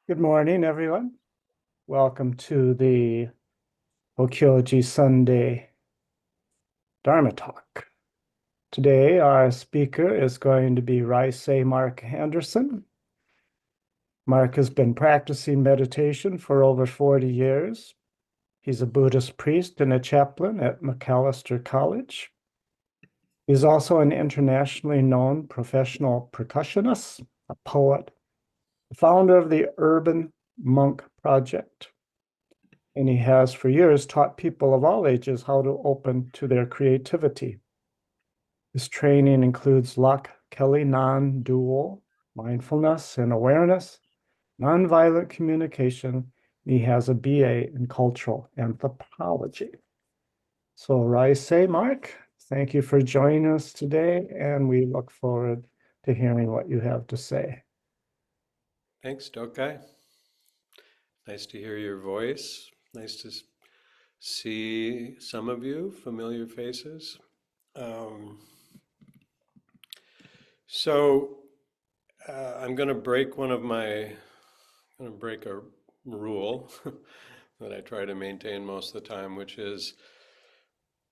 Good morning, everyone. Welcome to the Okyoji Sunday Dharma Talk. Today, our speaker is going to be Raisei Marc Anderson. Marc has been practicing meditation for over 40 years. He's a Buddhist priest and a chaplain at Macalester College. He's also an internationally known professional percussionist, a poet, the founder of the Urban Monk Project, and he has for years taught people of all ages how to open to their creativity. His training includes Loch Kelly non-dual mindfulness and awareness, nonviolent communication. He has a BA in cultural anthropology. So Raisei, Marc, thank you for joining us today, and we look forward to hearing what you have to say. Thanks, Dokai. Nice to hear your voice. Nice to see some of you, familiar faces. Um, so I'm going to break a rule that I try to maintain most of the time, which is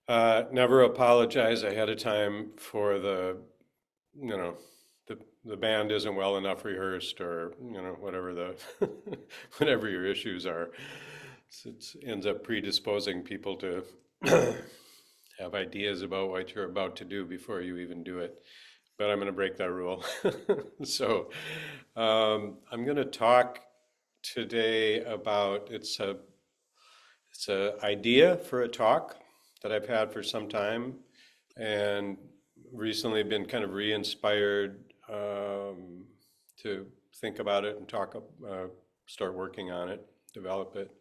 never apologize ahead of time for you know, the band isn't well enough rehearsed, or whatever whatever your issues are. It ends up predisposing people to have ideas about what you're about to do before you even do it. But I'm going to break that rule. So I'm going to talk today about it's a idea for a talk that I've had for some time, and recently been kind of re-inspired to think about it and start working on it, develop it.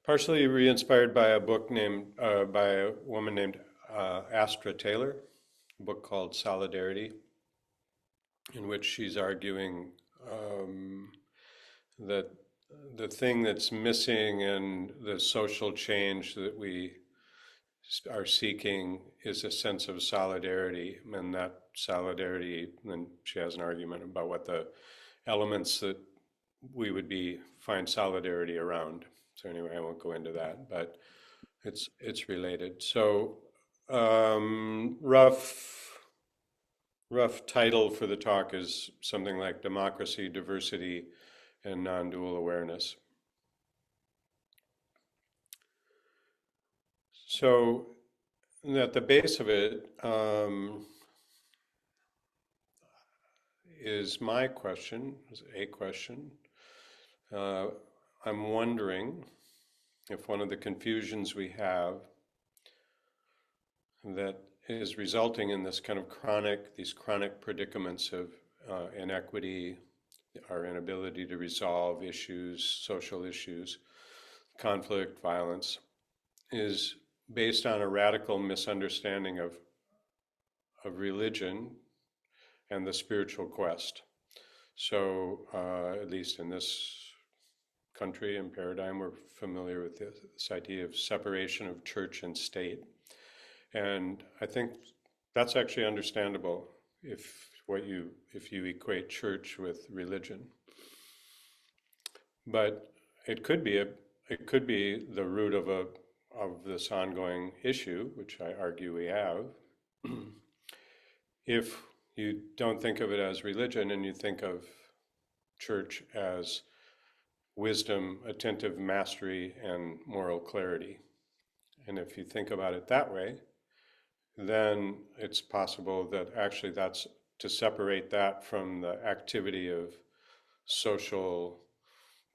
Partially re-inspired by a book by a woman named Astra Taylor, a book called Solidarity, in which she's arguing that the thing that's missing in the social change that we are seeking is a sense of solidarity, and that solidarity, and she has an argument about what the elements that we would find solidarity around. So anyway, I won't go into that, but it's related. So rough title for the talk is something like Democracy, Diversity, and Non-Dual Awareness. So at the base of it is my question, is a question. I'm wondering if one of the confusions we have that is resulting in these chronic predicaments of inequity, our inability to resolve issues, social issues, conflict, violence, is based on a radical misunderstanding of religion and the spiritual quest. So, at least in this country and paradigm, we're familiar with this idea of separation of church and state. And I think that's actually understandable if you equate church with religion. But it could be the root of this ongoing issue, which I argue we have. If you don't think of it as religion and you think of church as wisdom, attentive mastery, and moral clarity. And if you think about it that way, then it's possible that actually that's to separate that from the activity of social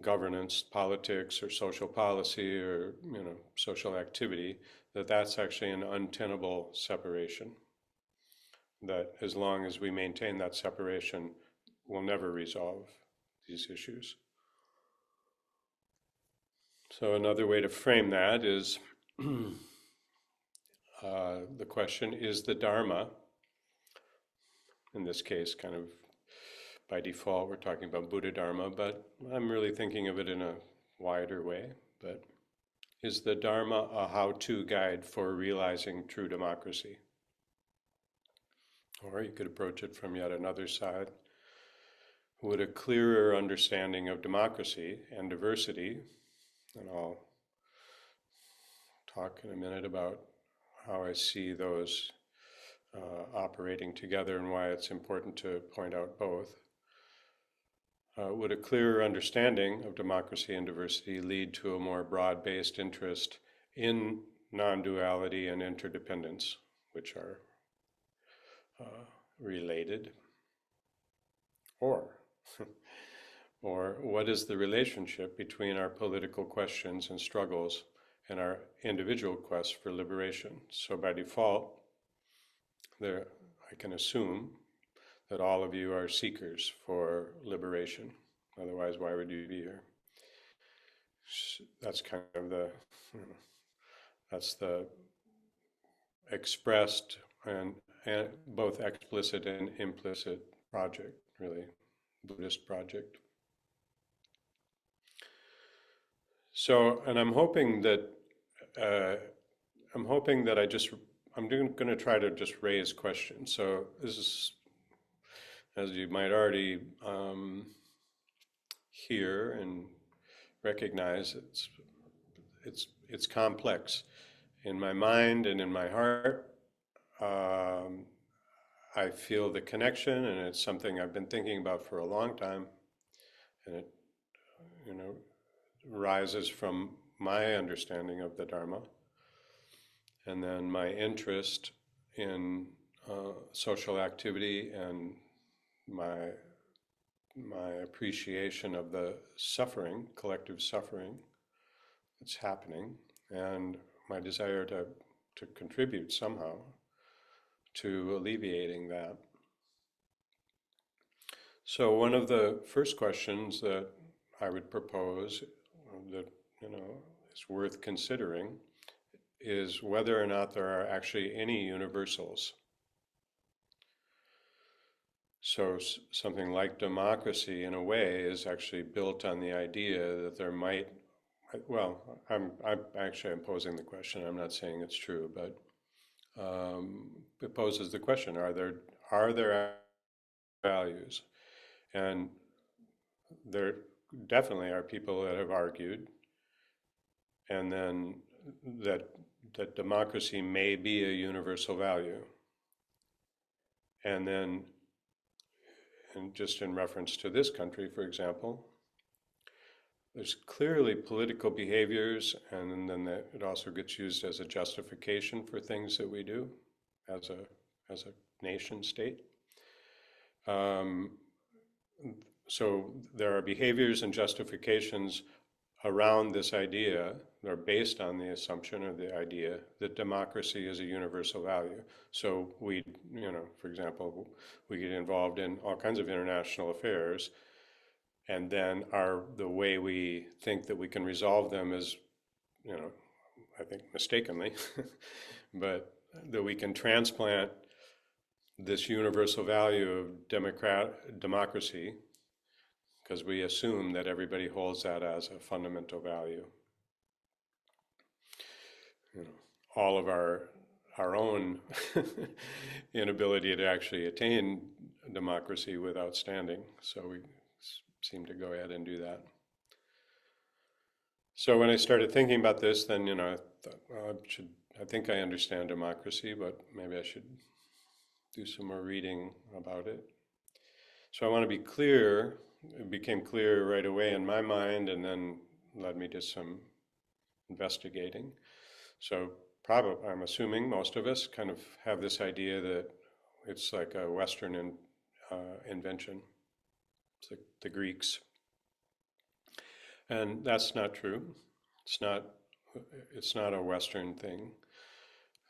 governance, politics, or social policy, or social activity, that's actually an untenable separation. That as long as we maintain that separation, we'll never resolve these issues. So another way to frame that is the question, is the Dharma, in this case kind of by default we're talking about Buddha Dharma, but I'm really thinking of it in a wider way, but is the Dharma a how-to guide for realizing true democracy? Or you could approach it from yet another side. would a clearer understanding of democracy and diversity, and I'll talk in a minute about how I see those operating together and why it's important to point out both. Would a clearer understanding of democracy and diversity lead to a more broad-based interest in non-duality and interdependence, which are related? Or, or what is the relationship between our political questions and struggles and our individual quest for liberation? So by default, I can assume that all of you are seekers for liberation. Otherwise, why would you be here? That's kind of that's the expressed and both explicit and implicit project, really, Buddhist project. So, and I'm hoping that I'm going to try to just raise questions. So this is, as you might already hear and recognize, it's complex. In my mind and in my heart, I feel the connection, and it's something I've been thinking about for a long time, and it, rises from my understanding of the Dharma, and then my interest in social activity and my appreciation of the suffering, collective suffering that's happening, and my desire to contribute somehow to alleviating that. So one of the first questions that I would propose that is worth considering is whether or not there are actually any universals. So something like democracy, in a way, is actually built on the idea that there might. Well, I'm posing the question. I'm not saying it's true, but it poses the question: are there values? And there definitely are people that have argued, and then that democracy may be a universal value. And then, and just in reference to this country, for example, there's clearly political behaviors, and then it also gets used as a justification for things that we do as a nation state. So there are behaviors and justifications around this idea. They're based on the assumption or the idea that democracy is a universal value. So we, for example, we get involved in all kinds of international affairs, and then the way we think that we can resolve them is, I think mistakenly, but that we can transplant this universal value of democracy, because we assume that everybody holds that as a fundamental value. All of our own inability to actually attain democracy without standing, so we seem to go ahead and do that. So when I started thinking about this, then I thought, well, I think I understand democracy, but maybe I should do some more reading about it. So I want to be clear. It became clear right away in my mind, and then led me to some investigating. So probably, I'm assuming most of us kind of have this idea that it's like a Western invention. It's like the Greeks. And that's not true. It's not a Western thing.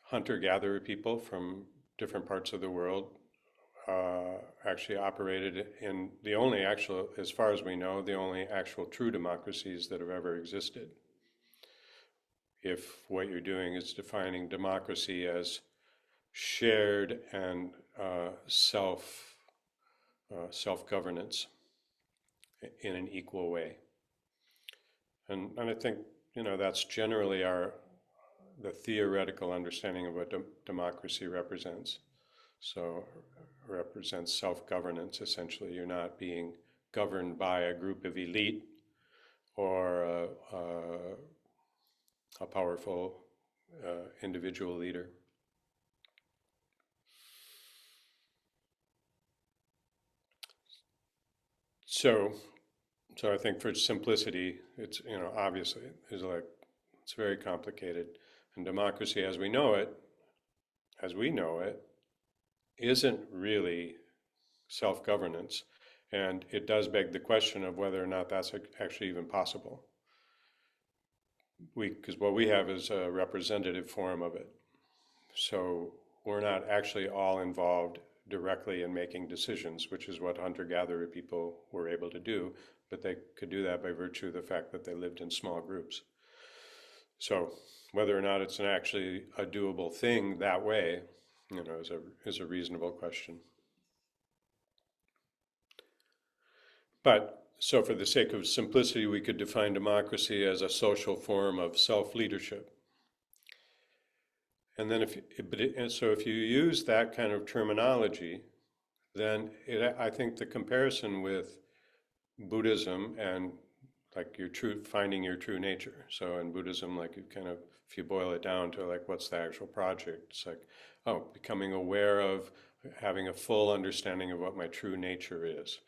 Hunter-gatherer people from different parts of the world actually operated in the only actual, as far as we know, the only actual true democracies that have ever existed. If what you're doing is defining democracy as shared and self-governance in an equal way. And I think, that's generally the theoretical understanding of what democracy represents. So represents self-governance, essentially. You're not being governed by a group of elite or a powerful individual leader. So I think for simplicity, it's, obviously, it's very complicated. And democracy as we know it, isn't really self-governance. And it does beg the question of whether or not that's actually even possible. Because what we have is a representative form of it. So we're not actually all involved directly in making decisions, which is what hunter-gatherer people were able to do, but they could do that by virtue of the fact that they lived in small groups. So whether or not it's actually a doable thing that way, is a reasonable question. But so for the sake of simplicity, we could define democracy as a social form of self-leadership. And then if you use that kind of terminology, then I think the comparison with Buddhism and like finding your true nature. So in Buddhism, like if you boil it down to like what's the actual project, it's like, becoming aware of having a full understanding of what my true nature is.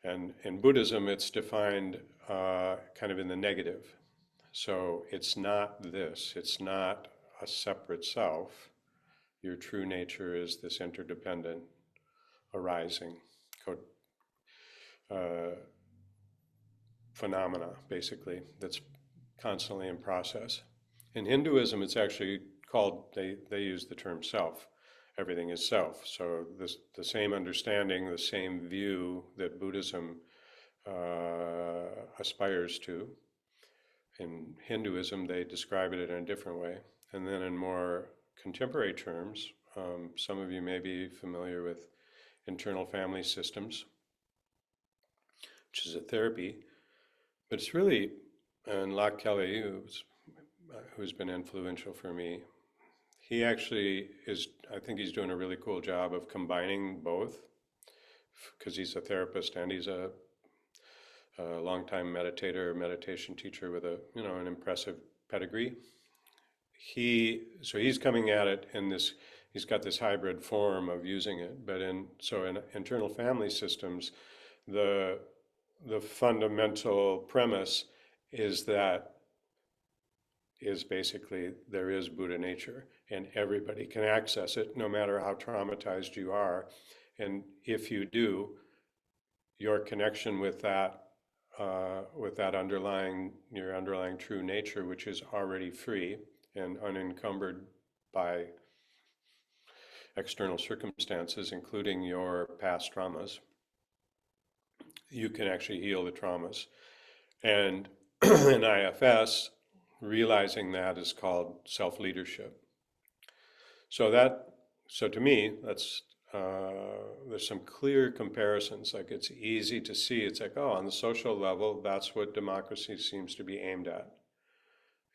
And in Buddhism, it's defined kind of in the negative. So it's not this, it's not a separate self. Your true nature is this interdependent arising phenomena, basically, that's constantly in process. In Hinduism, it's actually called, they use the term self. Everything is self. So the same understanding, the same view that Buddhism aspires to. In Hinduism, they describe it in a different way. And then in more contemporary terms, some of you may be familiar with internal family systems, which is a therapy, but it's really, and Loch Kelly, who's been influential for me, he actually is, I think he's doing a really cool job of combining both, because he's a therapist and he's a longtime meditator, meditation teacher with an impressive pedigree. He's coming at it in this, he's got this hybrid form of using it, but in internal family systems, the fundamental premise is basically there is Buddhanature and everybody can access it no matter how traumatized you are. And if you do, your connection with that your underlying true nature, which is already free and unencumbered by external circumstances, including your past traumas, you can actually heal the traumas. And in IFS, realizing that is called self-leadership. So to me, that's there's some clear comparisons. Like it's easy to see. It's like, on the social level, that's what democracy seems to be aimed at,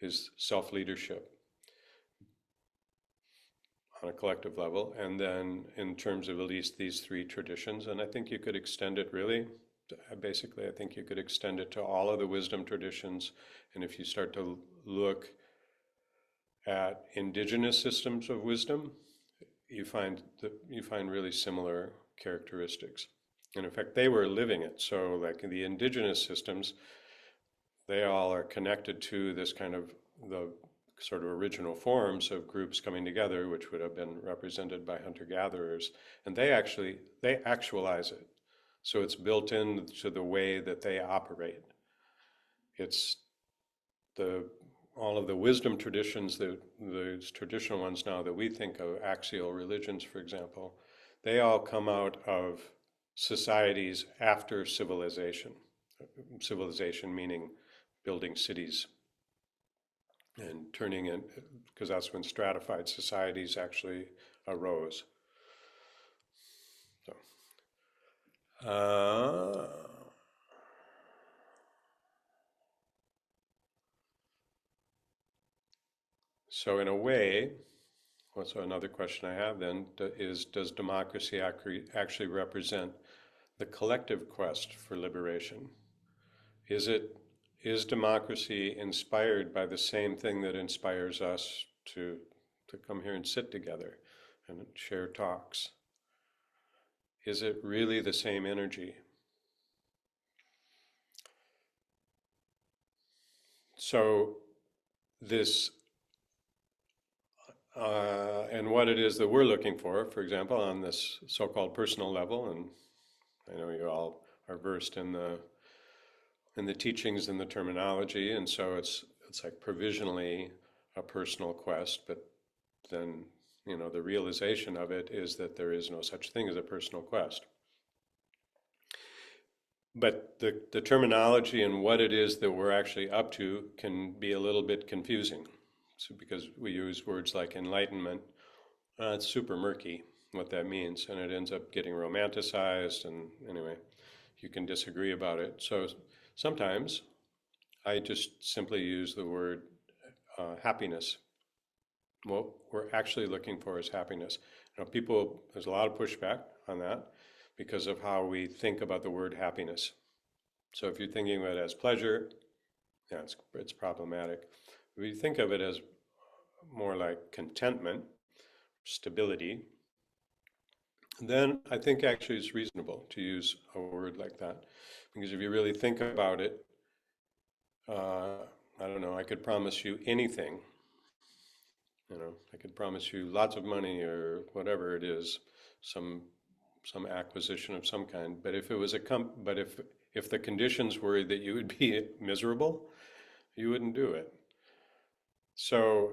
is self-leadership on a collective level. And then in terms of at least these three traditions, and I think you could extend it really, basically I think you could extend it to all of the wisdom traditions. And if you start to look at indigenous systems of wisdom, you find really similar characteristics. And in fact, they were living it. So like in the indigenous systems, they all are connected to this kind of the sort of original forms of groups coming together, which would have been represented by hunter-gatherers. And they actualize it. So it's built into the way that they operate. It's all of the wisdom traditions, the traditional ones now that we think of, axial religions, for example, they all come out of societies after civilization. Civilization meaning building cities and turning in, because that's when stratified societies actually arose. So in a way, so another question I have then is, does democracy actually represent the collective quest for liberation? Is democracy inspired by the same thing that inspires us to come here and sit together and share talks? Is it really the same energy? So this, and what it is that we're looking for example, on this so-called personal level, and I know you all are versed in the teachings and the terminology, and so it's like provisionally a personal quest, but then the realization of it is that there is no such thing as a personal quest. But the terminology and what it is that we're actually up to can be a little bit confusing. So because we use words like enlightenment, it's super murky what that means, and it ends up getting romanticized, and anyway, you can disagree about it. So sometimes I just simply use the word happiness. What we're actually looking for is happiness. There's a lot of pushback on that because of how we think about the word happiness. So if you're thinking of it as pleasure, yeah, it's problematic. If you think of it as more like contentment, stability, then I think actually it's reasonable to use a word like that. Because if you really think about it, I don't know, I could promise you anything. I could promise you lots of money or whatever it is, some acquisition of some kind. But if the conditions were that you would be miserable, you wouldn't do it. So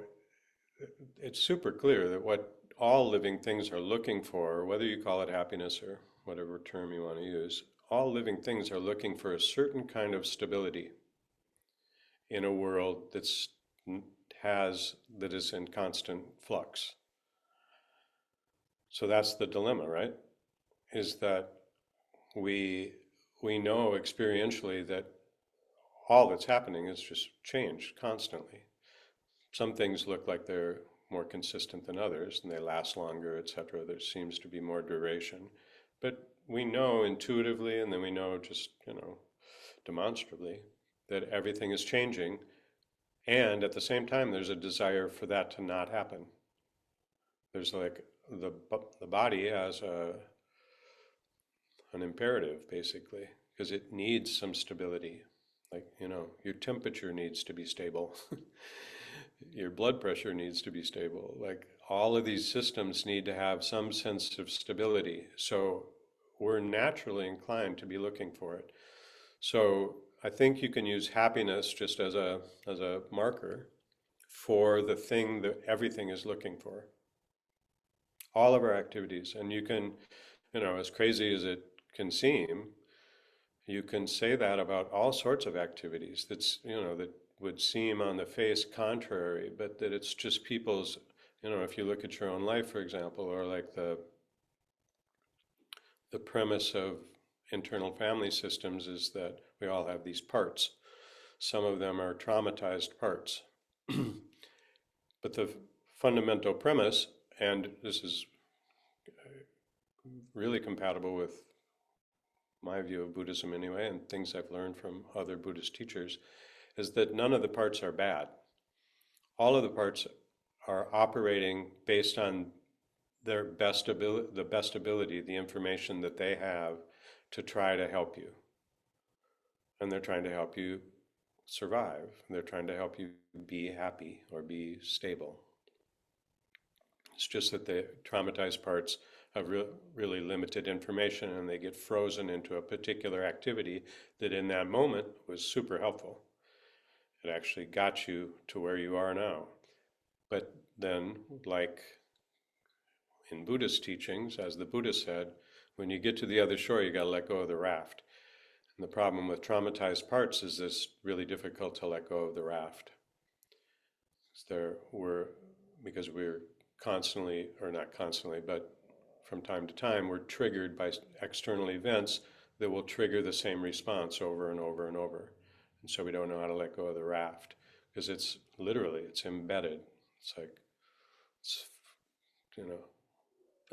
it's super clear that what all living things are looking for, whether you call it happiness or whatever term you want to use, all living things are looking for a certain kind of stability in a world that is in constant flux. So that's the dilemma, right? Is that we know experientially that all that's happening is just change constantly. Some things look like they're more consistent than others and they last longer, etc. There seems to be more duration. But we know intuitively, and then we know just, demonstrably, that everything is changing, and at the same time there's a desire for that to not happen. There's like the body has an imperative, basically, because it needs some stability. Like, your temperature needs to be stable. Your blood pressure needs to be stable. Like, all of these systems need to have some sense of stability. So we're naturally inclined to be looking for it. So I think you can use happiness just as a marker for the thing that everything is looking for. All of our activities. And you can, as crazy as it can seem, you can say that about all sorts of activities that would seem on the face contrary, but that it's just people's, if you look at your own life, for example, or like the premise of internal family systems is that we all have these parts. Some of them are traumatized parts. But the fundamental premise, and this is really compatible with my view of Buddhism anyway, and things I've learned from other Buddhist teachers, is that none of the parts are bad. All of the parts are operating based on their best ability, the information that they have to try to help you. And they're trying to help you survive. They're trying to help you be happy or be stable. It's just that the traumatized parts have really limited information, and they get frozen into a particular activity that in that moment was super helpful. It actually got you to where you are now. But then, like in Buddhist teachings, as the Buddha said, when you get to the other shore, you got to let go of the raft. And the problem with traumatized parts is it's really difficult to let go of the raft. Because we're constantly, or not constantly, but from time to time, we're triggered by external events that will trigger the same response over and over and over. And so we don't know how to let go of the raft, because it's embedded. It's like,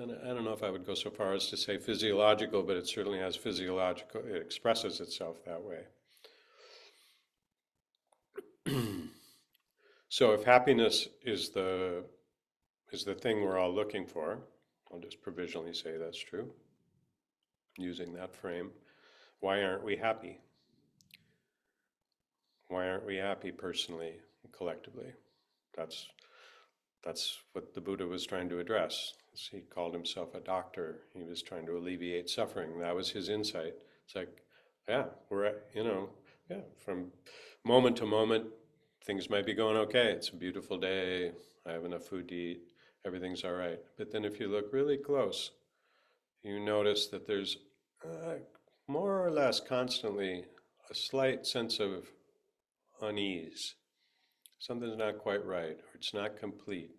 and I don't know if I would go so far as to say physiological, but it certainly has physiological, it expresses itself that way. So if happiness is the thing we're all looking for, I'll just provisionally say that's true, using that frame, why aren't we happy? Why aren't we happy personally and collectively? That's what the Buddha was trying to address. He called himself a doctor. He was trying to alleviate suffering. That was his insight. It's like, yeah, yeah, from moment to moment, things might be going okay. It's a beautiful day. I have enough food to eat. Everything's all right. But then if you look really close, you notice that there's more or less constantly a slight sense of unease. Something's not quite right, or it's not complete.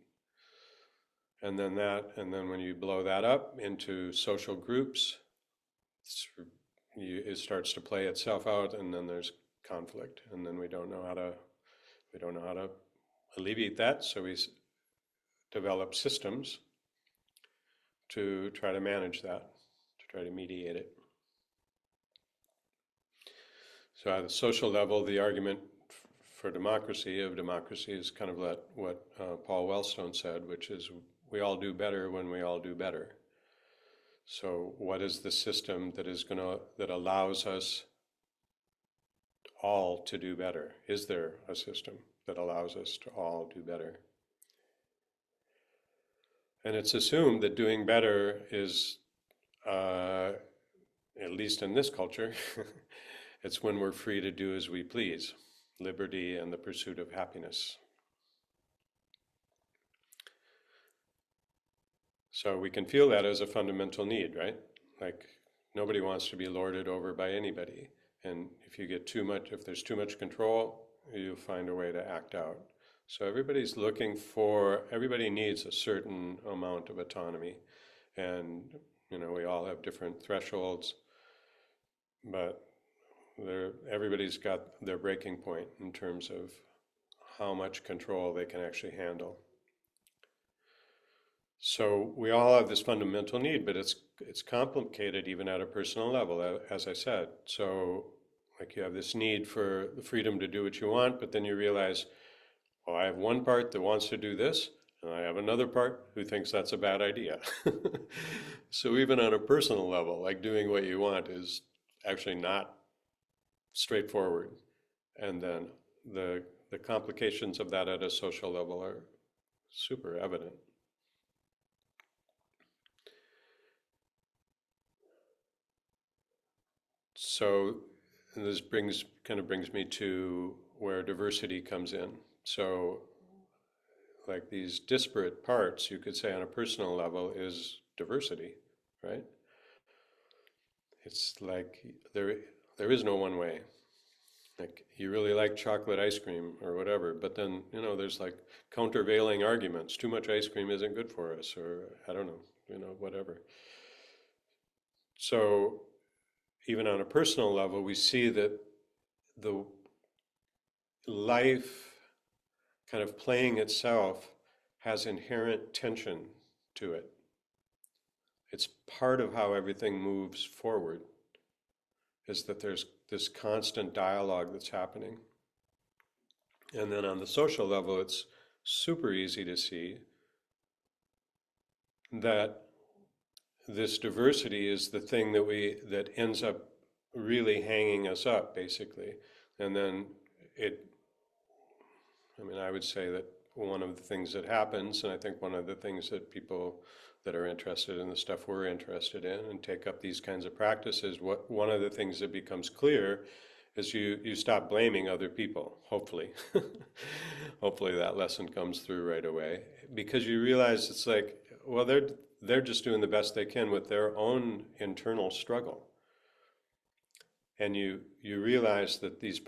And then when you blow that up into social groups, it starts to play itself out, and then there's conflict, and then we don't know how to alleviate that. So we develop systems to try to manage that, to try to mediate it. So at the social level, the argument for democracy is kind of what Paul Wellstone said, which is we all do better when we all do better. So what is the system that allows us all to do better? Is there a system that allows us to all do better? And it's assumed that doing better is, at least in this culture, it's when we're free to do as we please, liberty and the pursuit of happiness. So we can feel that as a fundamental need, right? Like nobody wants to be lorded over by anybody. And if there's too much control, you find a way to act out. So everybody needs a certain amount of autonomy. And, we all have different thresholds, but everybody's got their breaking point in terms of how much control they can actually handle. So we all have this fundamental need, but it's complicated even at a personal level, as I said. So like you have this need for the freedom to do what you want, but then you realize, well, I have one part that wants to do this, and I have another part who thinks that's a bad idea. So even on a personal level, like doing what you want is actually not straightforward. And then the complications of that at a social level are super evident. So this brings me to where diversity comes in. So like these disparate parts, you could say on a personal level, is diversity, right? It's like there is no one way. Like you really like chocolate ice cream or whatever, but then there's like countervailing arguments. Too much ice cream isn't good for us, or I don't know, whatever. So even on a personal level, we see that the life kind of playing itself has inherent tension to it. It's part of how everything moves forward, is that there's this constant dialogue that's happening. And then on the social level, it's super easy to see that this diversity is the thing that ends up really hanging us up, basically. And then I would say that one of the things that happens, and I think one of the things that people that are interested in the stuff we're interested in and take up these kinds of practices, one of the things that becomes clear is you stop blaming other people, hopefully. Hopefully that lesson comes through right away, because you realize it's like, well, they're just doing the best they can with their own internal struggle. And you realize that the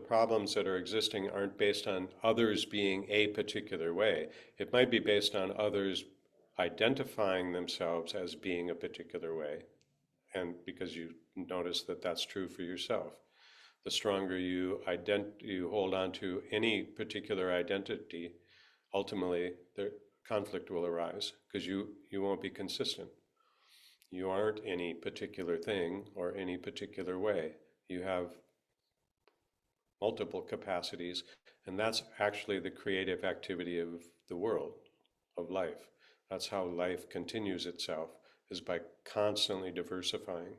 problems that are existing aren't based on others being a particular way. It might be based on others identifying themselves as being a particular way, and because you notice that that's true for yourself. The stronger you hold on to any particular identity, ultimately, conflict will arise because you won't be consistent. You aren't any particular thing or any particular way. You have multiple capacities, and that's actually the creative activity of the world, of life. That's how life continues itself, is by constantly diversifying.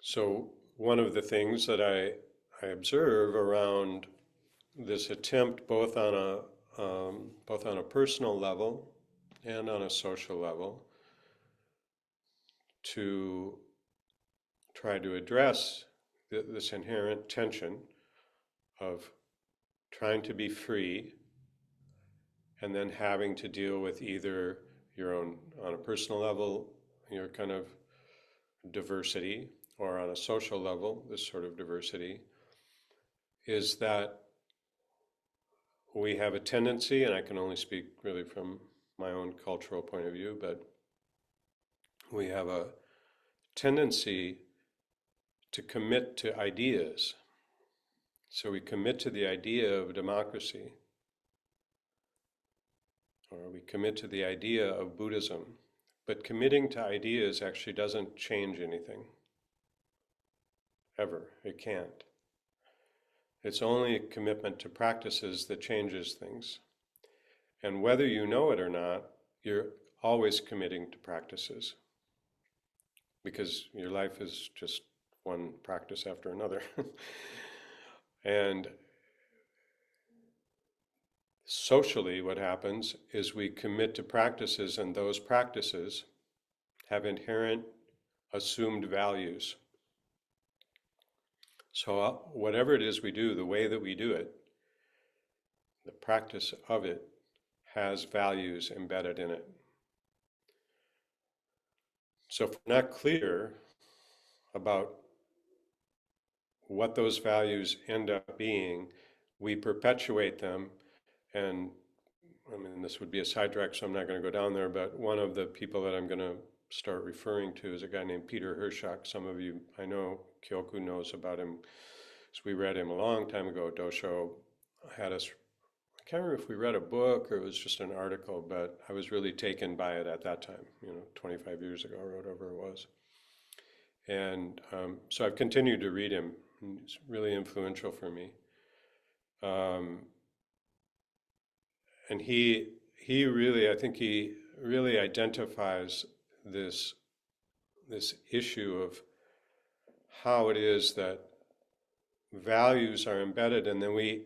So one of the things that I observe around this attempt, both on a personal level and on a social level, to try to address this inherent tension of trying to be free and then having to deal with either your own, on a personal level, your kind of diversity, or on a social level, this sort of diversity, is that we have a tendency, and I can only speak really from my own cultural point of view, but we have a tendency to commit to ideas. So we commit to the idea of democracy, or we commit to the idea of Buddhism. But committing to ideas actually doesn't change anything, ever. It can't. It's only a commitment to practices that changes things. And whether you know it or not, you're always committing to practices, because your life is just one practice after another. And socially, what happens is we commit to practices, and those practices have inherent assumed values. So whatever it is we do, the way that we do it, the practice of it has values embedded in it. So if we're not clear about what those values end up being, we perpetuate them. And I mean, this would be a sidetrack, so I'm not going to go down there, but one of the people that I'm going to start referring to is a guy named Peter Hirschak. Some of you, I know, Kyoku knows about him, because we read him a long time ago. Dosho had us, I can't remember if we read a book or it was just an article, but I was really taken by it at that time, 25 years ago or whatever it was. And so I've continued to read him. He's really influential for me. And he really, I think he really identifies this issue of how it is that values are embedded, and then he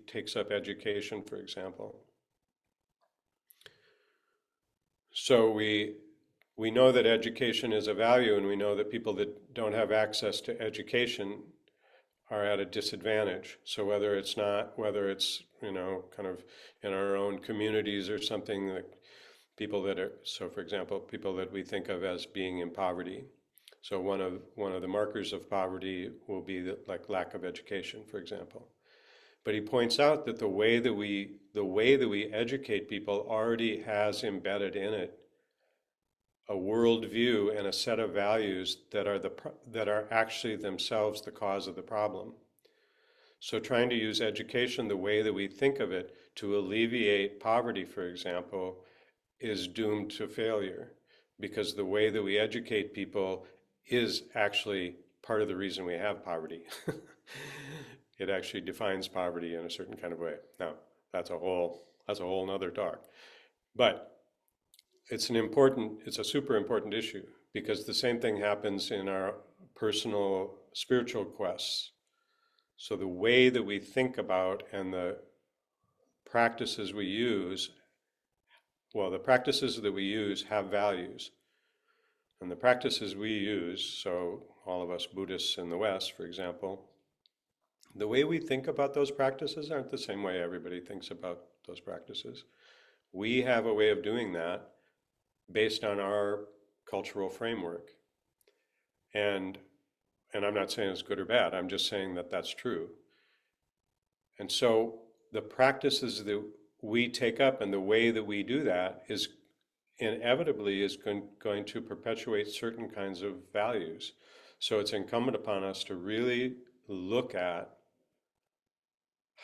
takes up education, for example. So we know that education is a value, and we know that people that don't have access to education are at a disadvantage. So whether it's kind of in our own communities or something, like people that are, so for example, people that we think of as being in poverty. So one of the markers of poverty will be like lack of education, for example. But he points out that the way that we educate people already has embedded in it a worldview and a set of values that are actually themselves the cause of the problem. So trying to use education the way that we think of it to alleviate poverty, for example, is doomed to failure, because the way that we educate people is actually part of the reason we have poverty. It actually defines poverty in a certain kind of way. Now, that's a whole nother talk. But it's a super important issue, because the same thing happens in our personal spiritual quests. So the way that we think about and the practices we use, the practices that we use have values. And the practices we use, so all of us Buddhists in the West, for example, the way we think about those practices aren't the same way everybody thinks about those practices. We have a way of doing that based on our cultural framework. And I'm not saying it's good or bad, I'm just saying that that's true. And so the practices that we take up and the way that we do that is inevitably going to perpetuate certain kinds of values. So it's incumbent upon us to really look at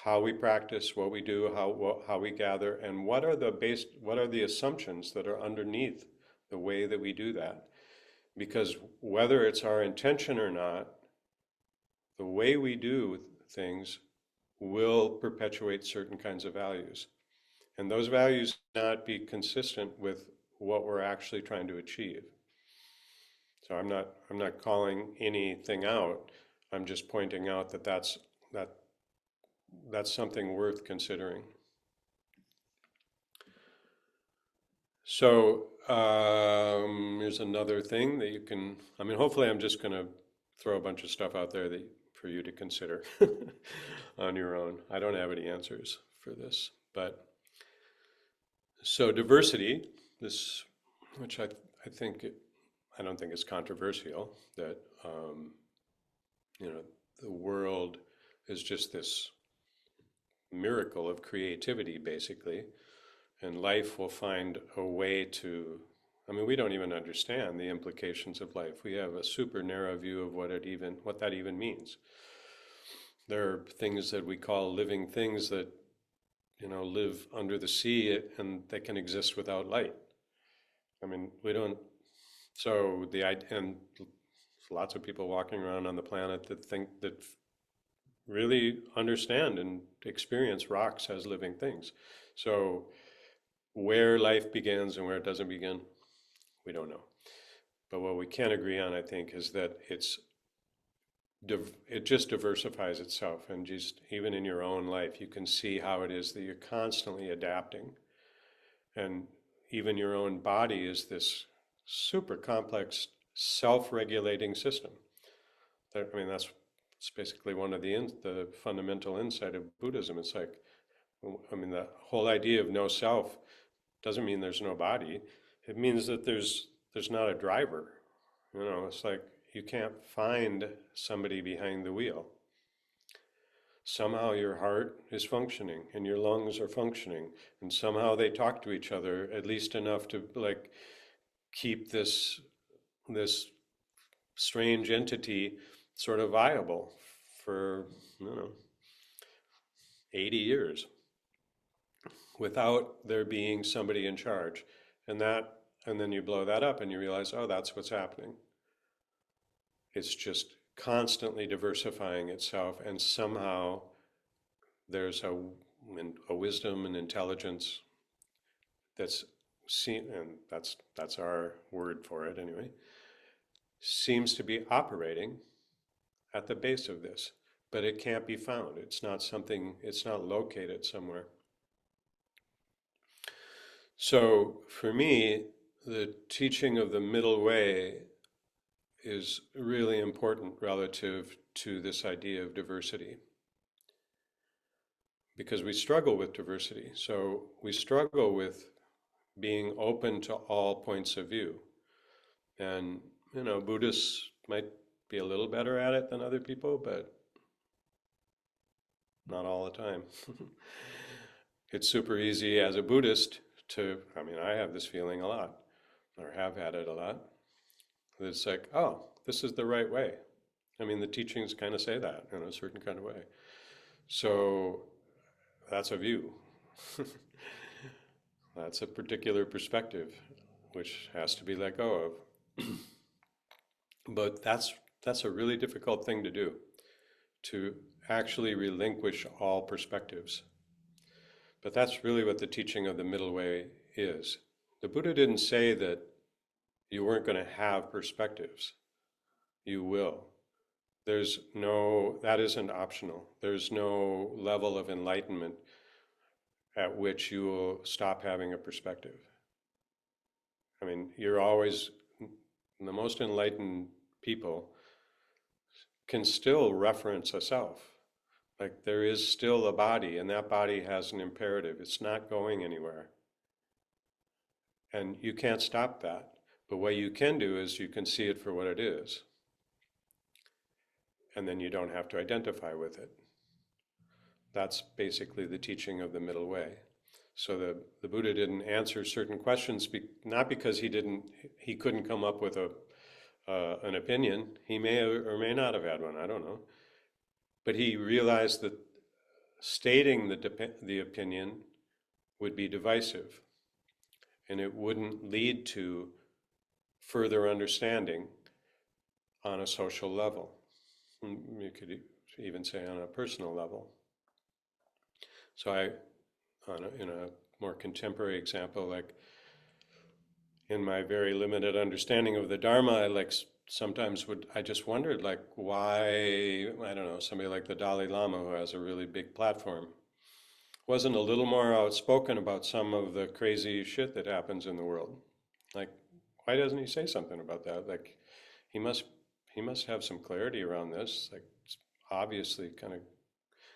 how we practice, what we do, how we gather, and what are the assumptions that are underneath the way that we do that. Because whether it's our intention or not, the way we do things will perpetuate certain kinds of values. And those values not be consistent with what we're actually trying to achieve. So I'm not calling anything out. I'm just pointing out that that's something worth considering. So here's another thing that you can, I mean, hopefully I'm just going to throw a bunch of stuff out there for you to consider on your own. I don't have any answers for this, but so diversity, which I don't think it's controversial that, the world is just this miracle of creativity, basically. And life will find a way to, I mean, we don't even understand the implications of life. We have a super narrow view of what that even means. There are things that we call living things that, live under the sea and they can exist without light. I mean, we don't, so and lots of people walking around on the planet that really understand and experience rocks as living things. So where life begins and where it doesn't begin, we don't know. But what we can agree on, I think, is that it just diversifies itself. And just even in your own life, you can see how it is that you're constantly adapting. And even your own body is this super complex self-regulating system. That's basically one of the fundamental insight of Buddhism. It's like, the whole idea of no self doesn't mean there's no body. It means that there's not a driver. It's like you can't find somebody behind the wheel. Somehow your heart is functioning and your lungs are functioning, and somehow they talk to each other at least enough to keep this strange entity sort of viable for 80 years without there being somebody in charge. And then you blow that up and you realize, oh, that's what's happening. It's just constantly diversifying itself, and somehow there's a wisdom and intelligence that's seen, and that's our word for it anyway, seems to be operating at the base of this, but it can't be found. It's not located somewhere. So for me, the teaching of the middle way is really important relative to this idea of diversity. Because we struggle with diversity. So we struggle with being open to all points of view. And, Buddhists might be a little better at it than other people, but not all the time. It's super easy as a Buddhist I have this feeling a lot, or have had it a lot. It's like, oh, this is the right way. The teachings kind of say that in a certain kind of way. So that's a view. That's a particular perspective, which has to be let go of. But that's a really difficult thing to do, to actually relinquish all perspectives. But that's really what the teaching of the middle way is. The Buddha didn't say that you weren't going to have perspectives. You will. That isn't optional. There's no level of enlightenment at which you will stop having a perspective. You're always, the most enlightened people can still reference a self. Like there is still a body, and that body has an imperative. It's not going anywhere. And you can't stop that. But what you can do is you can see it for what it is. And then you don't have to identify with it. That's basically the teaching of the middle way. So the Buddha didn't answer certain questions, not because he couldn't come up with an opinion. He may or may not have had one, I don't know. But he realized that stating the opinion would be divisive, and it wouldn't lead to further understanding on a social level. You could even say on a personal level. So in a more contemporary example, like in my very limited understanding of the Dharma, I just wondered, like, why, I don't know, somebody like the Dalai Lama, who has a really big platform, wasn't a little more outspoken about some of the crazy shit that happens in the world. Like, why doesn't he say something about that? Like, he must he must have some clarity around this. Like, it's obviously kind of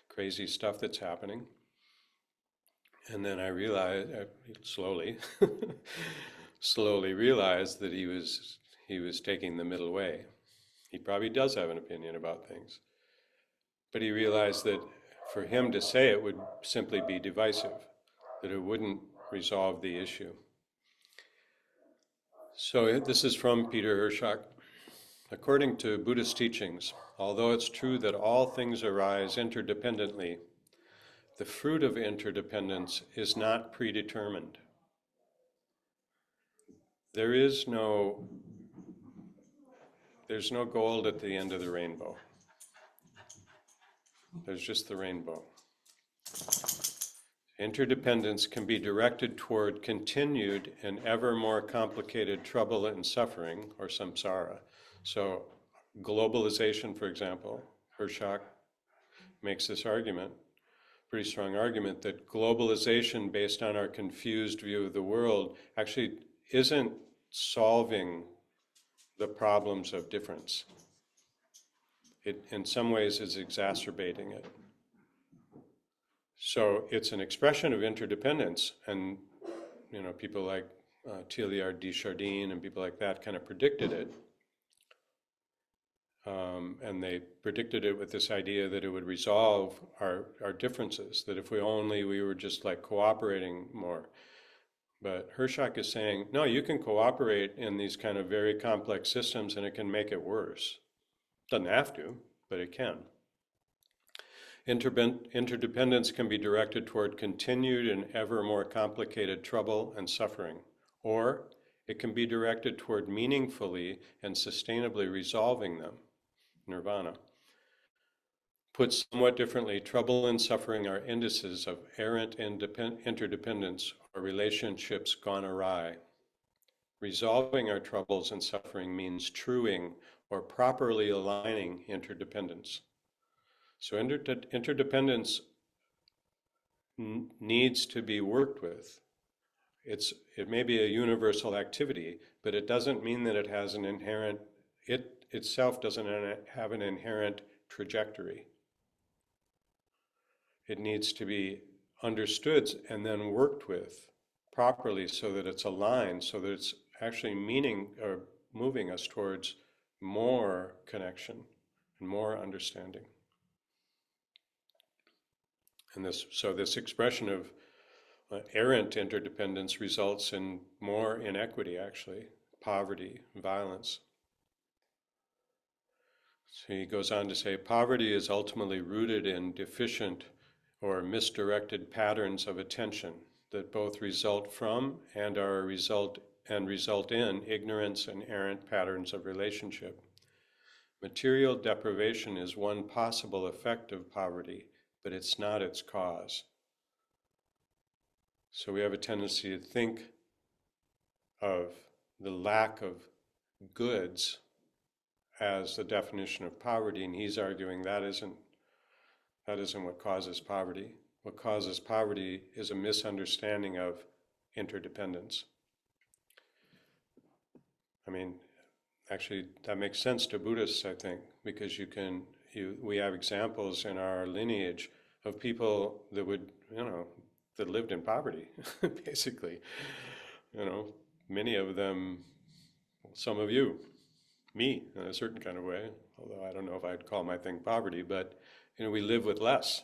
crazy stuff that's happening. And then I realized, slowly, slowly realized that he was taking the middle way. He probably does have an opinion about things, but he realized that for him to say it would simply be divisive, that it wouldn't resolve the issue. So this is from Peter Hirschach. According to Buddhist teachings, although it's true that all things arise interdependently, the fruit of interdependence is not predetermined. There's no gold at the end of the rainbow. There's just the rainbow. Interdependence can be directed toward continued and ever more complicated trouble and suffering, or samsara. So globalization, for example, Hirschach makes this argument, pretty strong argument, that globalization based on our confused view of the world actually isn't solving the problems of difference. It, in some ways, is exacerbating it. So it's an expression of interdependence, and people like Teilhard de Chardin and people like that kind of predicted it. And they predicted it with this idea that it would resolve our differences, that if we were just like cooperating more. But Hirschach is saying, no, you can cooperate in these kind of very complex systems and it can make it worse. Doesn't have to, but it can. Interdependence can be directed toward continued and ever more complicated trouble and suffering, or it can be directed toward meaningfully and sustainably resolving them, nirvana. Put somewhat differently, trouble and suffering are indices of errant interdependence or relationships gone awry. Resolving our troubles and suffering means truing or properly aligning interdependence. So interdependence needs to be worked with. It may be a universal activity, but it doesn't mean that it has an inherent, it itself doesn't have an inherent trajectory. It needs to be understood and then worked with properly so that it's aligned, so that it's actually meaning or moving us towards more connection and more understanding. And this expression of errant interdependence results in more inequity, actually, poverty, violence. So he goes on to say, poverty is ultimately rooted in deficient or misdirected patterns of attention that both result from and result in ignorance and errant patterns of relationship. Material deprivation is one possible effect of poverty, but it's not its cause. So we have a tendency to think of the lack of goods as the definition of poverty, and he's arguing that isn't what causes poverty. What causes poverty is a misunderstanding of interdependence. I mean, actually, that makes sense to Buddhists, I think, because we have examples in our lineage of people that that lived in poverty, basically. Many of them, some of you, me in a certain kind of way, although I don't know if I'd call my thing poverty, but we live with less.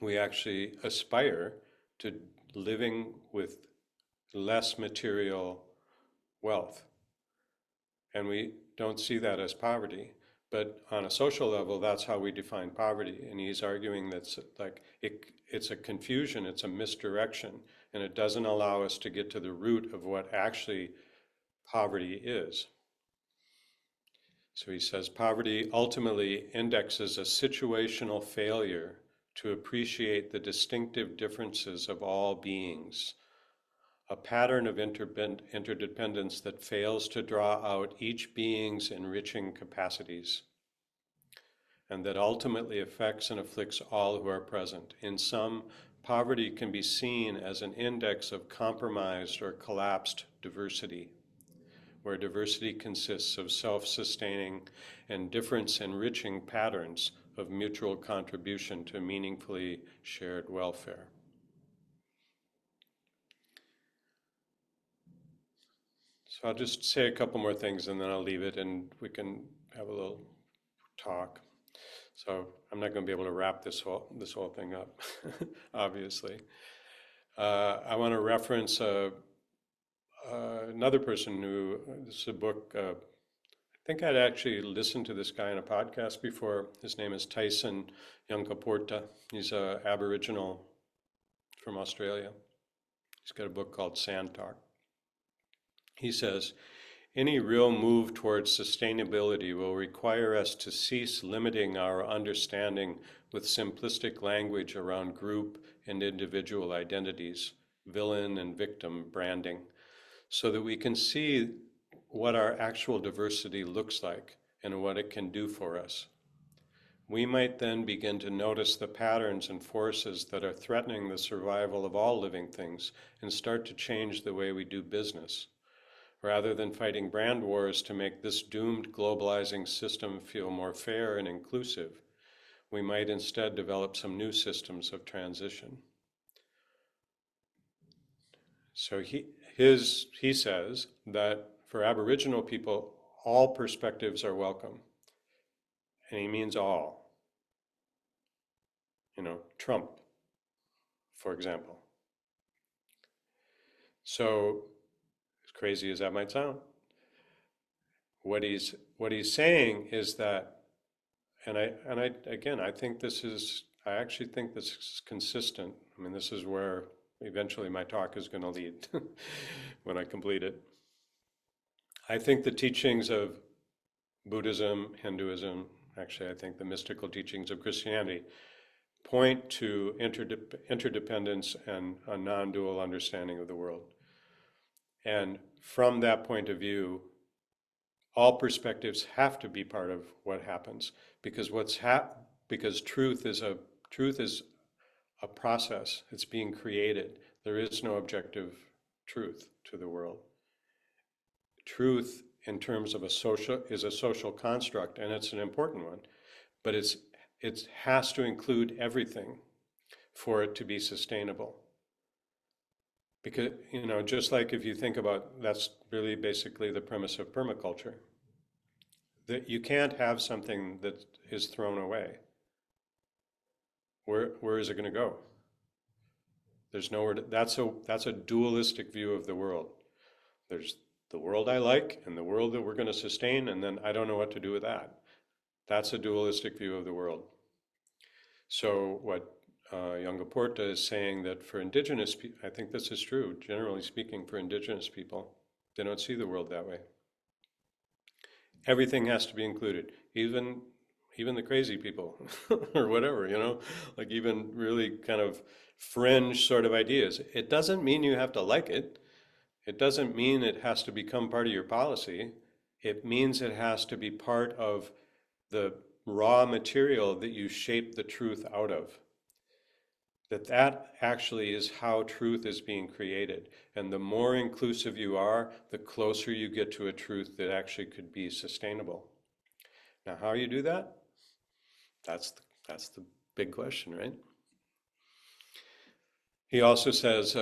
We actually aspire to living with less material wealth. And we don't see that as poverty. But on a social level, that's how we define poverty. And he's arguing that's like it's a confusion, it's a misdirection, and it doesn't allow us to get to the root of what actually poverty is. So he says poverty ultimately indexes a situational failure to appreciate the distinctive differences of all beings, a pattern of interdependence that fails to draw out each being's enriching capacities, and that ultimately affects and afflicts all who are present. In sum, poverty can be seen as an index of compromised or collapsed diversity, where diversity consists of self-sustaining and difference-enriching patterns of mutual contribution to meaningfully shared welfare. So I'll just say a couple more things and then I'll leave it and we can have a little talk. So I'm not going to be able to wrap this whole thing up, obviously. I want to reference another person who, this is a book, I think I'd actually listened to this guy on a podcast before. His name is Tyson Yunkaporta. He's an Aboriginal from Australia. He's got a book called Sand Talk. He says, any real move towards sustainability will require us to cease limiting our understanding with simplistic language around group and individual identities, villain and victim branding, so that we can see what our actual diversity looks like and what it can do for us. We might then begin to notice the patterns and forces that are threatening the survival of all living things and start to change the way we do business. Rather than fighting brand wars to make this doomed globalizing system feel more fair and inclusive, we might instead develop some new systems of transition. So he says that for Aboriginal people, all perspectives are welcome. And he means all. You know, Trump, for example. So, as crazy as that might sound, what he's saying is that, and I actually think this is consistent. I mean, this is where eventually my talk is going to lead when I complete it. I think the teachings of Buddhism, Hinduism, actually I think the mystical teachings of Christianity point to interdependence and a non-dual understanding of the world. And from that point of view, all perspectives have to be part of what happens, because because truth is a process. It's being created. There is no objective truth to the world. Truth, in terms of is a social construct, and it's an important one, but it has to include everything for it to be sustainable. Because, you know, just like if you think about, that's really basically the premise of permaculture, that you can't have something that is thrown away. Where is it going to go? There's nowhere to, that's a dualistic view of the world. There's the world I like and the world that we're going to sustain, and then I don't know what to do with that. That's a dualistic view of the world. So what Yunkaporta is saying that for indigenous people, I think this is true, generally speaking, for indigenous people, they don't see the world that way. Everything has to be included, even the crazy people or whatever, you know, like even really kind of fringe sort of ideas. It doesn't mean you have to like it. It doesn't mean it has to become part of your policy. It means it has to be part of the raw material that you shape the truth out of. That actually is how truth is being created. And the more inclusive you are, the closer you get to a truth that actually could be sustainable. Now, how you do that? That's the big question, right? He also says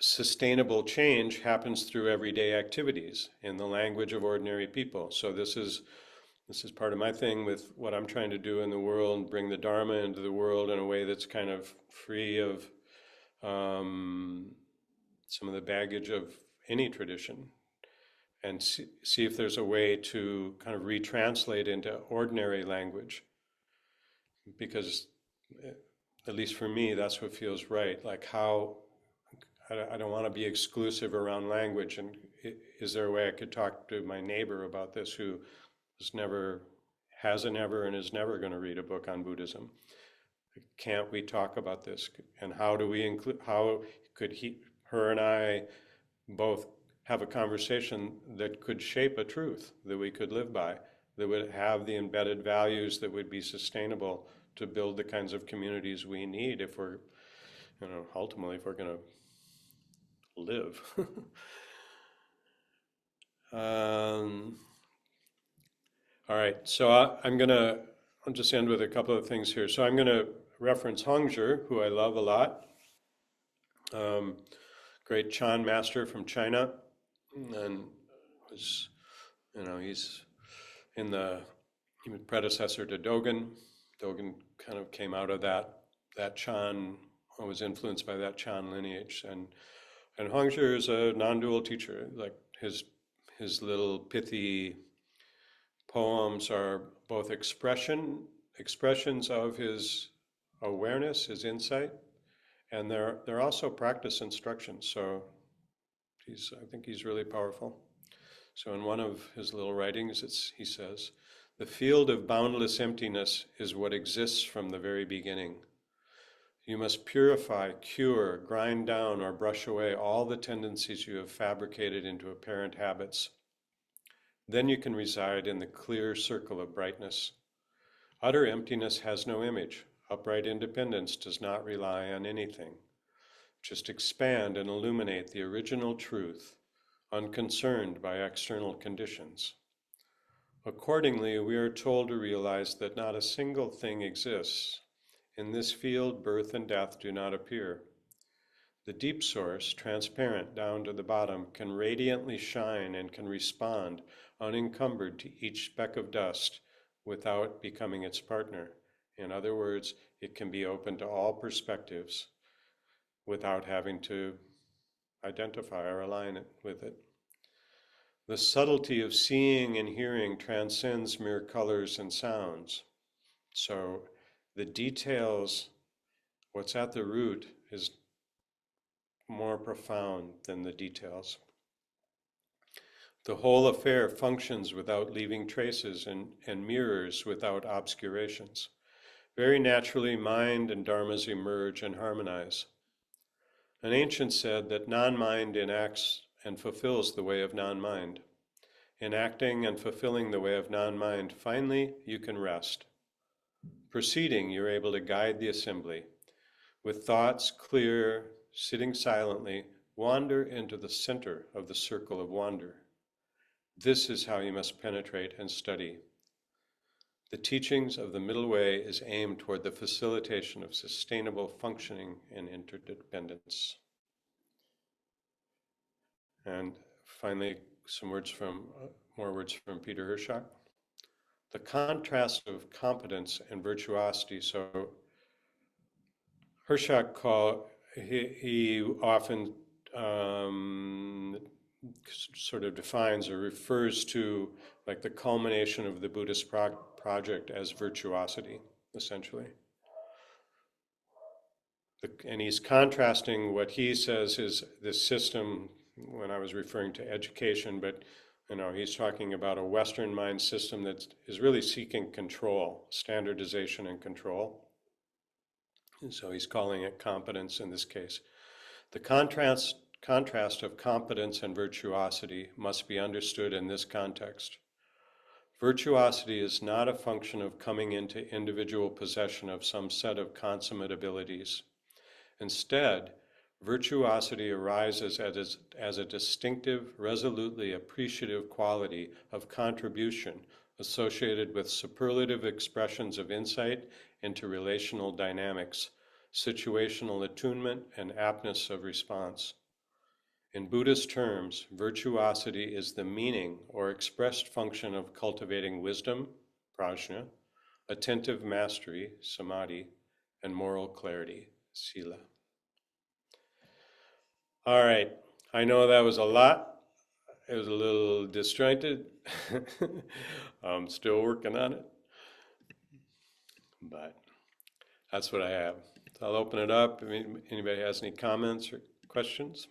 sustainable change happens through everyday activities in the language of ordinary people. So this is part of my thing with what I'm trying to do in the world, bring the Dharma into the world in a way that's kind of free of some of the baggage of any tradition. and see if there's a way to kind of retranslate into ordinary language. Because at least for me, that's what feels right. Like how, I don't want to be exclusive around language. And is there a way I could talk to my neighbor about this who hasn't ever and is never going to read a book on Buddhism? Can't we talk about this? And how do we include, how could her and I both have a conversation that could shape a truth that we could live by, that would have the embedded values that would be sustainable to build the kinds of communities we need if we're, ultimately, if we're going to live. All right, so I'll just end with a couple of things here. So I'm going to reference Hongzhi, who I love a lot, great Chan master from China, and was, he's in the he was predecessor to Dogen. Dogen kind of came out of that Chan, was influenced by that Chan lineage, and Hongzhi is a non-dual teacher. Like his little pithy poems are both expressions of his awareness, his insight, and they're also practice instructions. So I think he's really powerful. So in one of his little writings, he says, "The field of boundless emptiness is what exists from the very beginning. You must purify, cure, grind down, or brush away all the tendencies you have fabricated into apparent habits. Then you can reside in the clear circle of brightness. Utter emptiness has no image. Upright independence does not rely on anything. Just expand and illuminate the original truth, unconcerned by external conditions. Accordingly, we are told to realize that not a single thing exists. In this field, birth and death do not appear. The deep source, transparent down to the bottom, can radiantly shine and can respond unencumbered to each speck of dust without becoming its partner. In other words, it can be open to all perspectives without having to identify or align it with it. The subtlety of seeing and hearing transcends mere colors and sounds. So the details, what's at the root, is more profound than the details. The whole affair functions without leaving traces and mirrors without obscurations. Very naturally, mind and dharmas emerge and harmonize. An ancient said that non-mind enacts and fulfills the way of non-mind. Enacting and fulfilling the way of non-mind, finally you can rest. Proceeding, you're able to guide the assembly. With thoughts clear, sitting silently, wander into the center of the circle of wonder. This is how you must penetrate and study. The teachings of the middle way is aimed toward the facilitation of sustainable functioning and interdependence. And finally, more words from Peter Hirschach. The contrast of competence and virtuosity. So Hirschach he often sort of defines or refers to like the culmination of the Buddhist project as virtuosity, essentially. And he's contrasting what he says is this system, when I was referring to education, but he's talking about a Western mind system that is really seeking control, standardization and control. And so he's calling it competence in this case. The contrast of competence and virtuosity must be understood in this context. Virtuosity is not a function of coming into individual possession of some set of consummate abilities. Instead, virtuosity arises as a distinctive, resolutely appreciative quality of contribution associated with superlative expressions of insight into relational dynamics, situational attunement, and aptness of response. In Buddhist terms, virtuosity is the meaning or expressed function of cultivating wisdom, prajna, attentive mastery, samadhi, and moral clarity, sila. All right, I know that was a lot, It was a little disjointed. I'm still working on it, but that's what I have. So I'll open it up. If anybody has any comments or questions?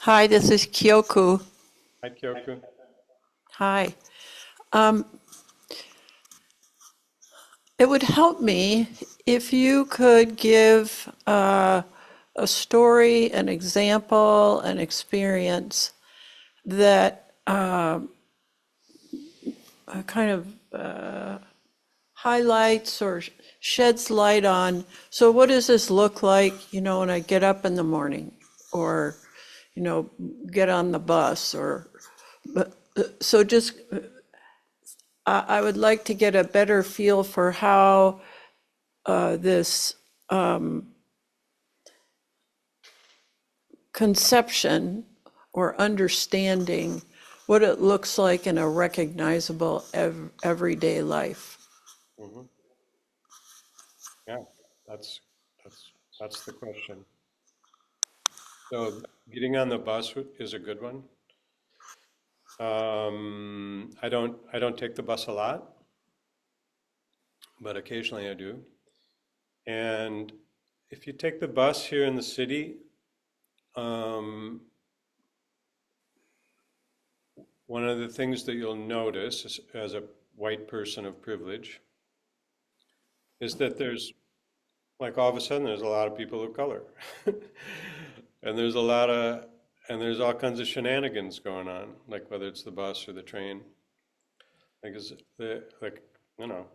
Hi, this is Kyoku. Hi, Kyoku. Hi. It would help me if you could give a story, an example, an experience that kind of highlights or sheds light on, so what does this look like, when I get up in the morning or, get on the bus or, so just I would like to get a better feel for how this conception or understanding, what it looks like in a recognizable everyday life. Hmm. Yeah, that's that's that's the question. So getting on the bus is a good one. I don't take the bus a lot, but occasionally I do. And if you take the bus here in the city, um, one of the things that you'll notice as a white person of privilege is that there's, like, all of a sudden there's a lot of people of color. And there's a lot of, and there's all kinds of shenanigans going on, like whether it's the bus or the train. Like, like, you know,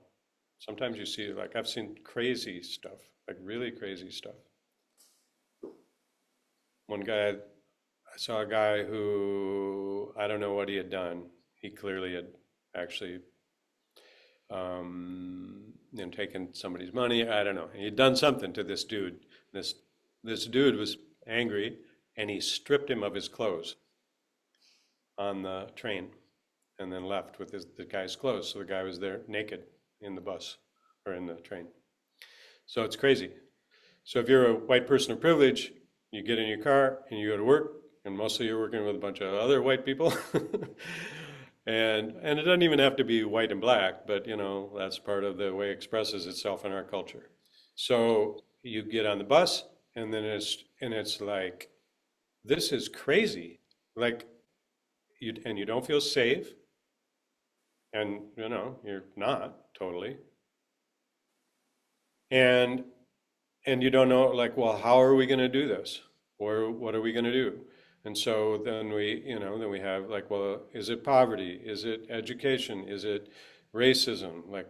sometimes you see, like, I've seen crazy stuff, like really crazy stuff. One guy, I saw a guy who, I don't know what he had done. He clearly had actually, taken somebody's money. I don't know. He'd done something to this dude. This this dude was angry, and he stripped him of his clothes on the train, and then left with the guy's clothes. So the guy was there naked in the bus or in the train. So it's crazy. So if you're a white person of privilege, you get in your car and you go to work, and mostly you're working with a bunch of other white people. And it doesn't even have to be white and black, but that's part of the way it expresses itself in our culture. So you get on the bus, and then it's like, this is crazy. Like, you don't feel safe, and you're not totally. And you don't know, like, well, how are we going to do this, or what are we going to do? And so then we have, like, well, is it poverty, is it education, is it racism? Like,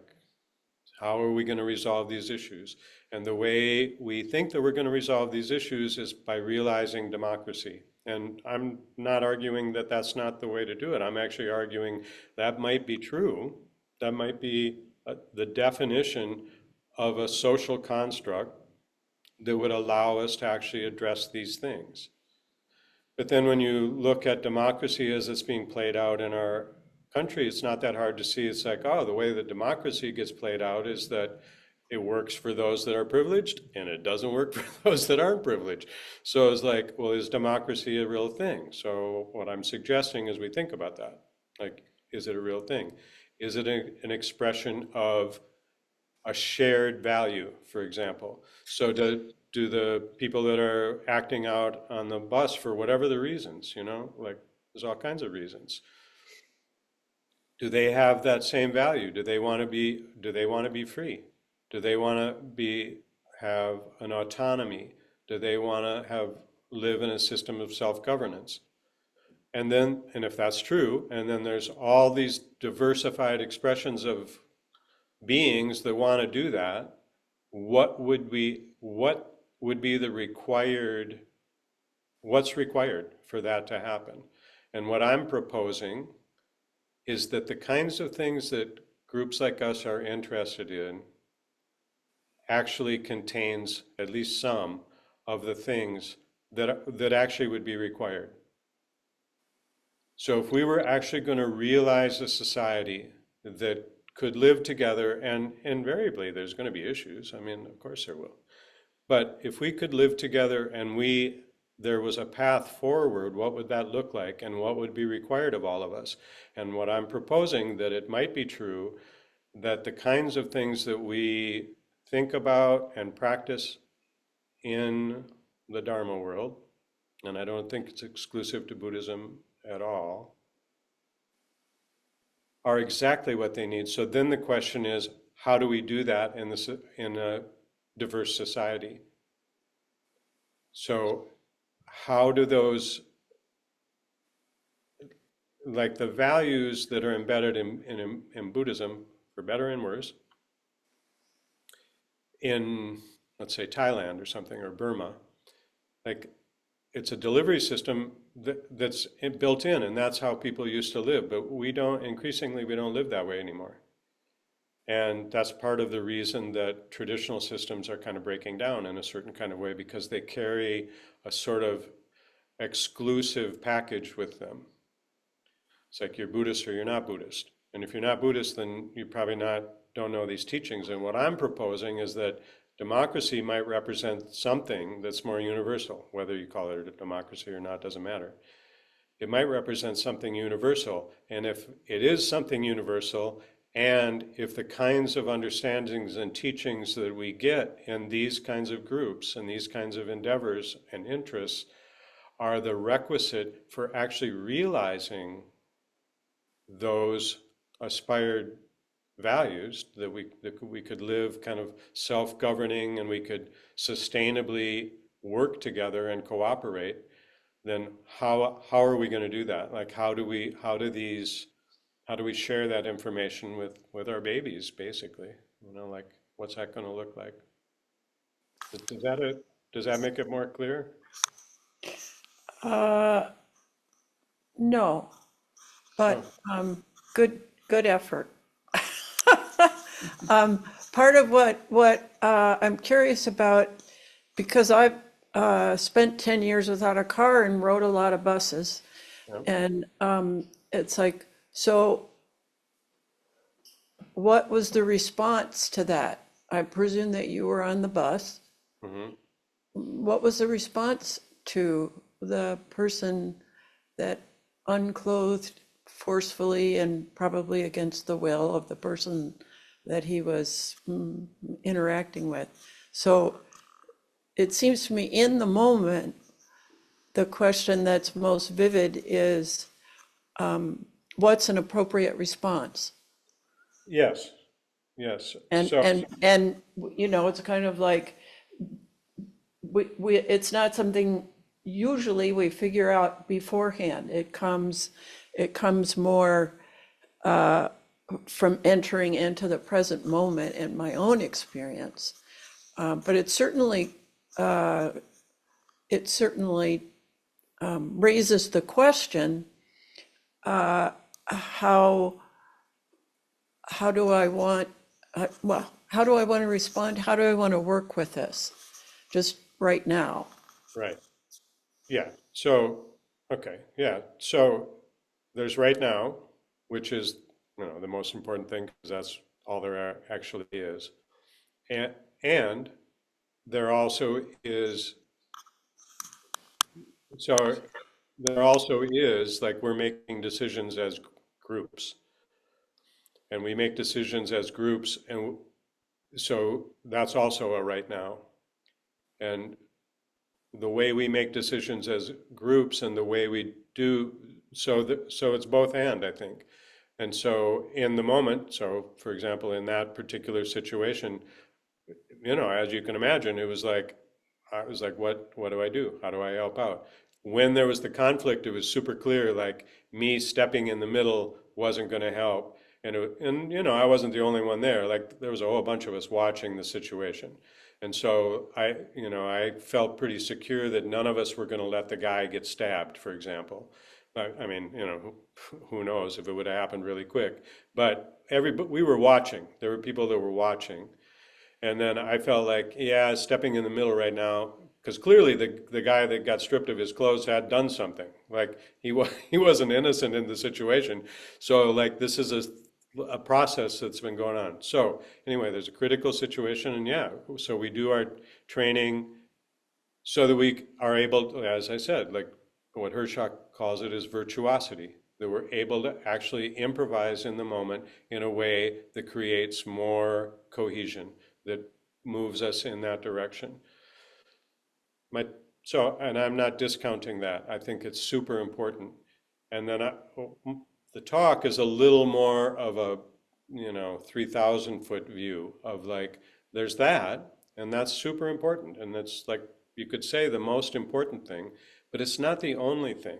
how are we going to resolve these issues? And the way we think that we're going to resolve these issues is by realizing democracy. And I'm not arguing that that's not the way to do it. I'm actually arguing that might be true. That might be the definition of a social construct that would allow us to actually address these things. But then when you look at democracy as it's being played out in our country, it's not that hard to see. It's like, oh, the way that democracy gets played out is that it works for those that are privileged and it doesn't work for those that aren't privileged. So it's like, well, is democracy a real thing? So what I'm suggesting is we think about that. Like, is it a real thing? Is it an expression of a shared value, for example? So do the people that are acting out on the bus for whatever the reasons, like, there's all kinds of reasons. Do they have that same value? Do they want to be free? Do they want to have an autonomy? Do they want to live in a system of self-governance? And if that's true, and then there's all these diversified expressions of beings that want to do that, what would be the required, what's required for that to happen? And what I'm proposing is that the kinds of things that groups like us are interested in actually contains at least some of the things that actually would be required. So if we were actually going to realize a society that could live together, and invariably there's going to be issues, I mean, of course there will. But if we could live together and there was a path forward, what would that look like and what would be required of all of us? And what I'm proposing, that it might be true that the kinds of things that we think about and practice in the Dharma world, and I don't think it's exclusive to Buddhism at all, are exactly what they need. So then the question is, how do we do that in a diverse society? So how do those, like the values that are embedded in Buddhism, for better and worse, in, let's say, Thailand or something, or Burma, like it's a delivery system that's built in, and that's how people used to live. But increasingly, we don't live that way anymore. And that's part of the reason that traditional systems are kind of breaking down in a certain kind of way, because they carry a sort of exclusive package with them. It's like you're Buddhist or you're not Buddhist. And if you're not Buddhist, then you probably don't know these teachings. And what I'm proposing is that democracy might represent something that's more universal. Whether you call it a democracy or not doesn't matter. It might represent something universal. And if it is something universal, and if the kinds of understandings and teachings that we get in these kinds of groups and these kinds of endeavors and interests are the requisite for actually realizing those aspired values, that we could live kind of self-governing and we could sustainably work together and cooperate, then how are we going to do that? Like how do we share that information with our babies, basically? Like what's that going to look like? Does that make it more clear? Uh, no, Oh, but good effort. Part of what I'm curious about, because I've spent 10 years without a car and rode a lot of buses, yeah. and it's like, so what was the response to that? I presume that you were on the bus. Mm-hmm. What was the response to the person that unclothed forcefully and probably against the will of the person that he was interacting with? So it seems to me in the moment, the question that's most vivid is what's an appropriate response? Yes, yes. And So, and and it's kind of like it's not something usually we figure out beforehand. It comes more from entering into the present moment in my own experience. But it certainly raises the question, how do I want, how do I want to respond? How do I want to work with this just right now? right. Yeah. So, okay. Yeah. So there's right now, which is, the most important thing because that's all there actually is. And, and there also is, so there also is, like, we're making decisions as groups, and we make decisions as groups. And so that's also a right now. And the way we make decisions as groups and the way we do, so it's both and, I think. And so in the moment, so for example, in that particular situation, as you can imagine, I was like, what do I do? How do I help out? When there was the conflict, it was super clear, like me stepping in the middle wasn't going to help. And I wasn't the only one there. Like there was a whole bunch of us watching the situation. And so I felt pretty secure that none of us were going to let the guy get stabbed, for example. I mean, who knows if it would have happened really quick. But we were watching. There were people that were watching. And then I felt like, yeah, stepping in the middle right now, because clearly the guy that got stripped of his clothes had done something. Like he wasn't innocent in the situation. So like this is a process that's been going on. So anyway, there's a critical situation, and yeah, so we do our training so that we are able to, as I said, like what Hershock calls it is virtuosity, that we're able to actually improvise in the moment in a way that creates more cohesion, that moves us in that direction. My, and I'm not discounting that. I think it's super important. And then the talk is a little more of a, 3,000-foot view of like, there's that, and that's super important. And that's like, you could say the most important thing, but it's not the only thing.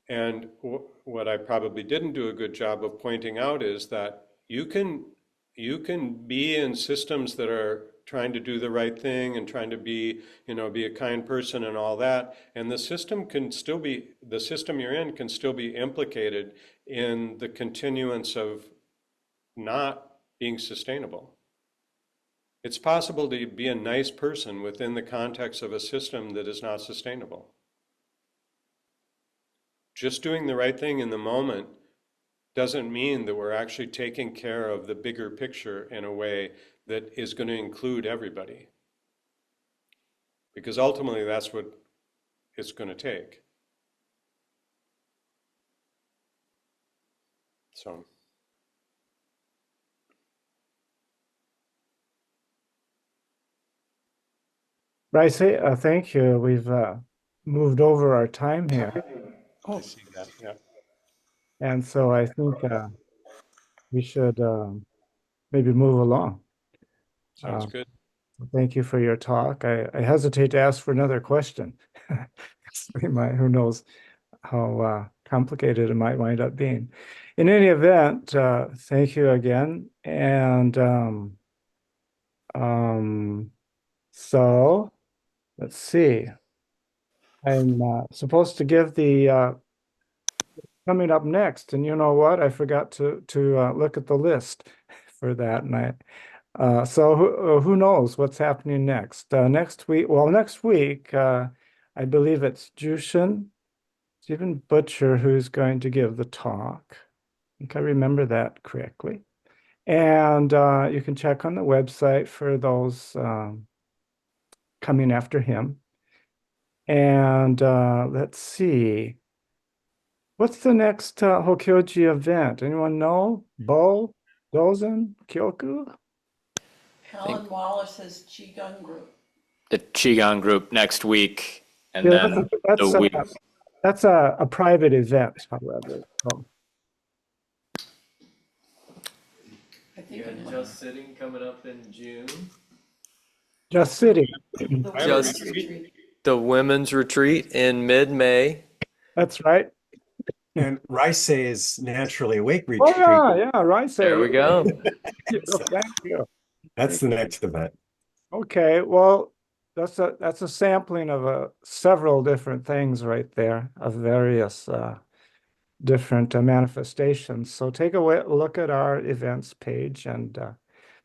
And what I probably didn't do a good job of pointing out is that you can be in systems that are trying to do the right thing and trying to be a kind person and all that, and the system you're in can still be implicated in the continuance of not being sustainable. It's possible to be a nice person within the context of a system that is not sustainable. Just doing the right thing in the moment doesn't mean that we're actually taking care of the bigger picture in a way that is going to include everybody. Because ultimately, that's what it's going to take. So. Bryce, thank you. We've moved over our time here. I see that, yeah. And so I think we should maybe move along. Sounds good. Thank you for your talk. I hesitate to ask for another question. Who knows how complicated it might wind up being. In any event, thank you again. And so let's see. I'm supposed to give the coming up next, and you know what? I forgot to look at the list for that, and so who knows what's happening next? Next week, I believe it's Stephen Butcher, who's going to give the talk. I think I remember that correctly. And you can check on the website for those coming after him. And let's see. What's the next Hokyoji event? Anyone know? Bo, Dozen, Kyoku? Helen Wallace's Qigong group. The Qigong group next week, and Yeah, then the week. that's a private event, however. So, I think You got Just Sitting coming up in June. Just Sitting. the Just- women's retreat. The women's retreat in mid-May. That's right. And Rice's Naturally Awake Oh retreat. yeah, right. There we go. Thank you. That's the next event. Okay, well, that's a sampling of several different things right there, of various different manifestations. So take a look at our events page and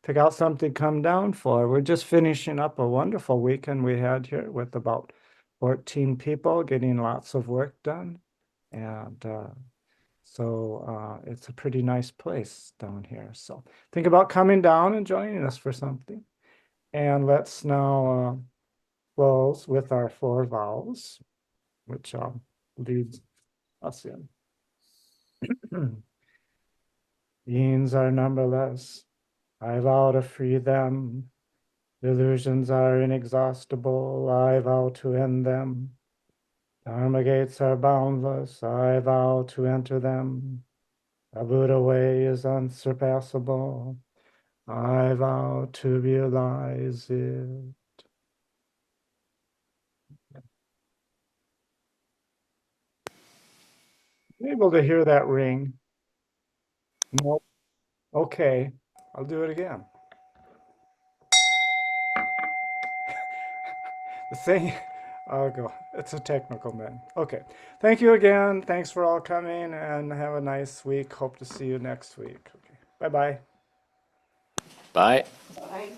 pick out something to come down for. We're just finishing up a wonderful weekend we had here with about 14 people getting lots of work done. And so it's a pretty nice place down here. So think about coming down and joining us for something. And let's now close with our 4 vows, which leads us in. Beings are numberless. I vow to free them. Illusions are inexhaustible. I vow to end them. Dharma gates are boundless. I vow to enter them. The Buddha way is unsurpassable. I vow to realize it. Able to hear that ring? Nope. Okay, I'll do it again. The thing I'll go. It's a technical man. Okay. Thank you again. Thanks for all coming and have a nice week. Hope to see you next week. Okay. Bye-bye. Bye. Bye.